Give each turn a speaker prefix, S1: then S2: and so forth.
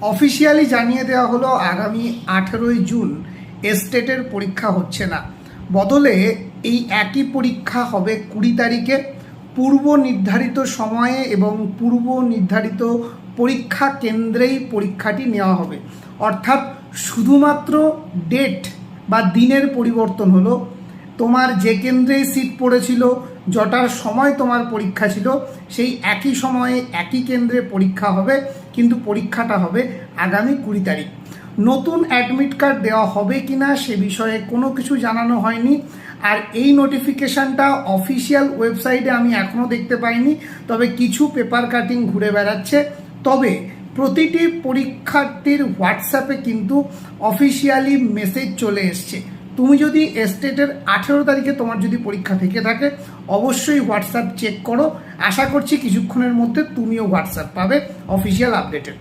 S1: Officially জানিয়ে দেওয়া হলো আগামী 18ই জুন এস্টেটের পরীক্ষা হচ্ছে না, বদলে এই একই পরীক্ষা হবে 20 তারিখে পূর্ব নির্ধারিত সময়ে এবং পূর্ব নির্ধারিত পরীক্ষা কেন্দ্রেই পরীক্ষাটি নেওয়া হবে। অর্থাৎ শুধুমাত্র ডেট বা দিনের পরিবর্তন হলো। তোমার যে কেন্দ্রে সিট পড়েছিল, যটার সময় তোমার পরীক্ষা ছিল, সেই একই সময়ে একই কেন্দ্রে পরীক্ষা হবে, কিন্তু পরীক্ষাটা হবে আগামী 20 তারিখ। নতুন অ্যাডমিট কার্ড দেওয়া হবে কি না সে বিষয়ে কোনো কিছু জানানো হয়নি। আর এই নোটিফিকেশানটা অফিসিয়াল ওয়েবসাইটে আমি এখনও দেখতে পাইনি, তবে কিছু পেপার কাটিং ঘুরে বেড়াচ্ছে। তবে প্রতিটি পরীক্ষার্থীর হোয়াটসঅ্যাপে কিন্তু অফিসিয়ালি মেসেজ চলে এসছে। তুমি যদি এস্টেটের 18 তারিখে তোমার যদি পরীক্ষা থেকে থাকে, অবশ্যই হোয়াটসঅ্যাপ চেক করো। আশা করছি কিছুক্ষণের মধ্যে তুমিও হোয়াটসঅ্যাপ পাবে অফিসিয়াল আপডেটের।